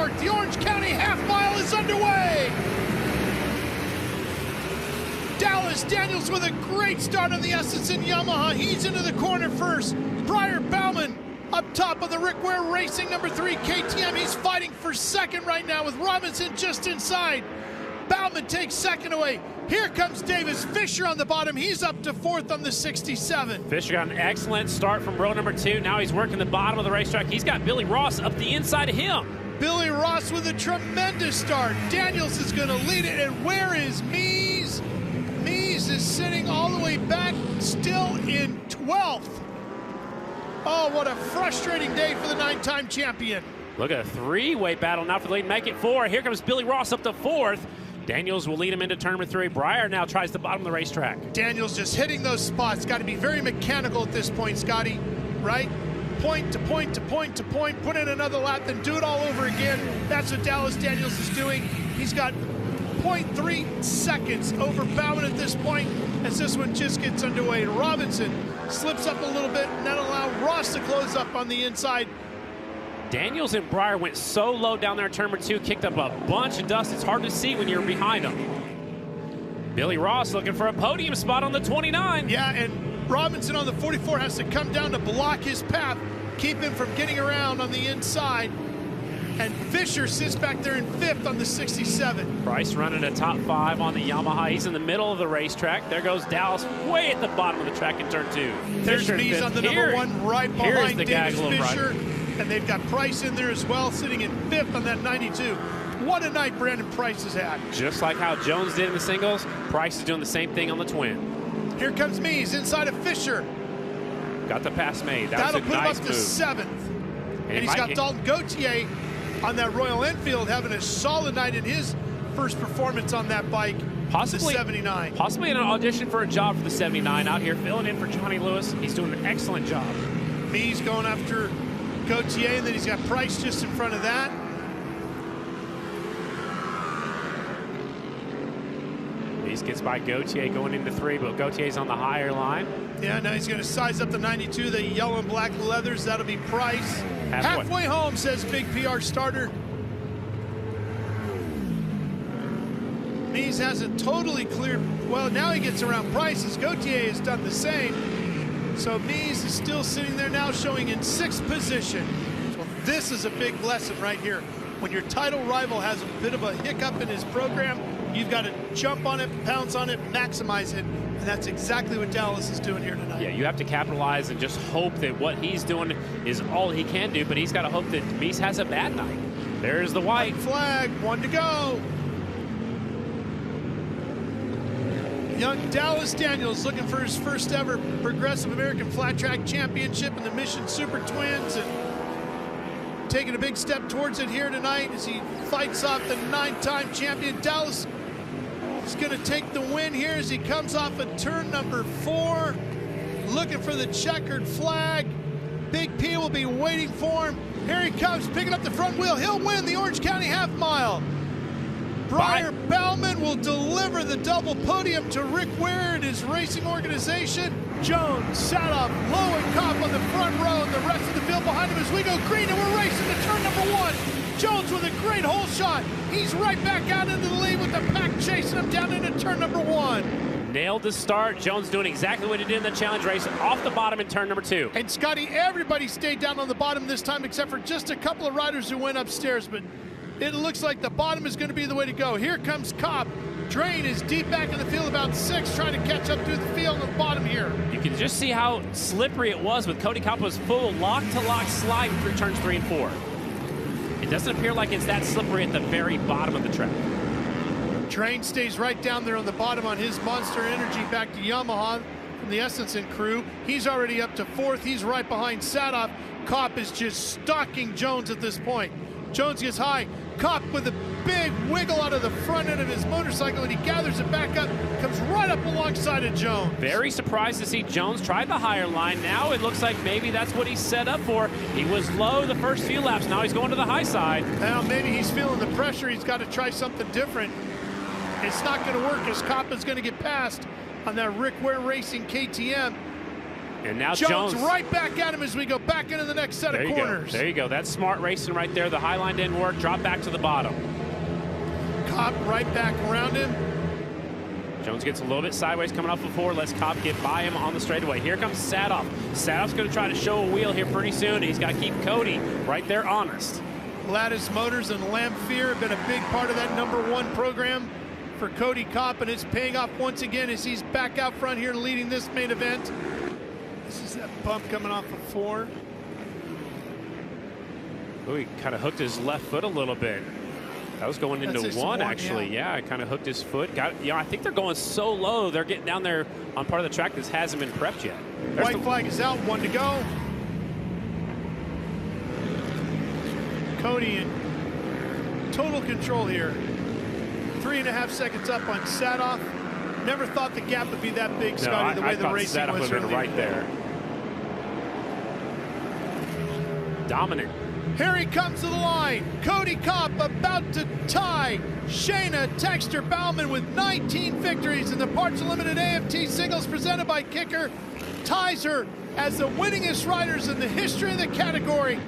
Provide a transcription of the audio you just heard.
start. The Orange County half mile is underway. Dallas Daniels with a great start on the Estenson Yamaha. He's into the corner first. Briar Bauman up top of the Rick Ware Racing number 3 KTM. He's fighting for second right now with Robinson just inside. Bauman takes second away. Here comes Davis Fisher on the bottom. He's up to fourth on the 67. Fisher got an excellent start from row number 2. Now he's working the bottom of the racetrack. He's got Billy Ross up the inside of him. Billy Ross with a tremendous start. Daniels is going to lead it, and where is Mees? Mees is sitting all the way back, still in 12th. Oh, what a frustrating day for the 9-time champion. Look at a three-way battle now for the lead. Make it 4. Here comes Billy Ross up to 4th. Daniels will lead him into turn number 3. Briar now tries the bottom of the racetrack. Daniels just hitting those spots. Got to be very mechanical at this point, Scotty, right? Point to point to point to point. Put in another lap, then do it all over again. That's what Dallas Daniels is doing. He's got 0.3 seconds over Bauman at this point as this one just gets underway. Robinson slips up a little bit, and that'll allow Ross to close up on the inside. Daniels and Briar went so low down there in turn number 2, kicked up a bunch of dust. It's hard to see when you're behind them. Billy Ross looking for a podium spot on the 29. Yeah, and Robinson on the 44 has to come down to block his path, keep him from getting around on the inside. And Fisher sits back there in 5th on the 67. Price running a top 5 on the Yamaha. He's in the middle of the racetrack. There goes Dallas way at the bottom of the track in turn 2. There's Mees on the number 1 right behind Davis Fisher. Right. And they've got Price in there as well, sitting in 5th on that 92. What a night Brandon Price has had. Just like how Jones did in the singles, Price is doing the same thing on the twin. Here comes Mees inside of Fisher. Got the pass made. That'll put nice him up to 7th. And he's got Dalton Gauthier on that Royal Enfield having a solid night in his first performance on that bike. Possibly the 79. Possibly an audition for a job for the 79 out here, filling in for Johnny Lewis. He's doing an excellent job. Mees going after Gauthier, and then he's got Price just in front of that. Mees gets by Gauthier going into 3, but Gautier's on the higher line. Yeah, now he's going to size up the 92, the yellow and black leathers. That'll be Price. Halfway home, says Big PR Starter. Mees hasn't totally cleared. Well, now he gets around Price as Gauthier has done the same. So Mees is still sitting there now, showing in 6th position. So this is a big lesson right here. When your title rival has a bit of a hiccup in his program, you've got to jump on it, pounce on it, maximize it. And that's exactly what Dallas is doing here tonight. Yeah, you have to capitalize and just hope that what he's doing is all he can do, but he's got to hope that Mees has a bad night. There's the white flag, 1 to go. Young Dallas Daniels looking for his first ever Progressive American Flat Track Championship in the Mission SuperTwins, and taking a big step towards it here tonight as he fights off the 9-time champion. Dallas is going to take the win here as he comes off of turn number 4, looking for the checkered flag. Big P will be waiting for him. Here he comes, picking up the front wheel. He'll win the Orange County half mile. Briar Bauman will deliver the double podium to Rick Ware and his racing organization. Jones, Sadoff, Lowe, and Kopp on the front row, and the rest of the field behind him as we go green, and we're racing to turn number 1. Jones with a great hole shot. He's right back out into the lead with the pack chasing him down into turn number 1. Nailed the start. Jones doing exactly what he did in the challenge race, off the bottom in turn number 2. And Scotty, everybody stayed down on the bottom this time except for just a couple of riders who went upstairs, but it looks like the bottom is going to be the way to go. Here comes Kopp. Drain is deep back in the field, about 6, trying to catch up through the field on the bottom here. You can just see how slippery it was with Cody Kopp's full lock-to-lock slide through turns 3 and 4. It doesn't appear like it's that slippery at the very bottom of the track. Drain stays right down there on the bottom on his Monster Energy back to Yamaha from the Estenson crew. He's already up to 4th. He's right behind Sadoff. Kopp is just stalking Jones at this point. Jones gets high. Kopp with a big wiggle out of the front end of his motorcycle, and he gathers it back up, comes right up alongside of Jones. Very surprised to see Jones try the higher line. Now it looks like maybe that's what he's set up for. He was low the first few laps. Now he's going to the high side. Now maybe he's feeling the pressure. He's got to try something different. It's not going to work as Kopp is going to get past on that Rick Ware Racing KTM. And now Jones right back at him as we go back into the next set of corners. There you go. That's smart racing right there. The high line didn't work. Drop back to the bottom. Cobb right back around him. Jones gets a little bit sideways coming off before. Lets Cobb get by him on the straightaway. Here comes Sadoff. Sadoff's going to try to show a wheel here pretty soon. He's got to keep Cody right there honest. Lattice Motors and Lamphere have been a big part of that #1 program for Cody Kopp, and it's paying off once again as he's back out front here leading this main event. This is that bump coming off of 4. Oh, he kind of hooked his left foot a little bit. That was going into 1, actually. Yeah, kind of hooked his foot. I think they're going so low. They're getting down there on part of the track that hasn't been prepped yet. White flag is out, 1 to go. Cody in total control here. 3.5 seconds up on Sadoff. Never thought the gap would be that big, Scotty, the way the racing was right there. Dominant. Here he comes to the line. Cody Kopp about to tie Shayna Texter Bauman with 19 victories in the Parts Unlimited AMT Singles presented by Kicker. Ties her as the winningest riders in the history of the category.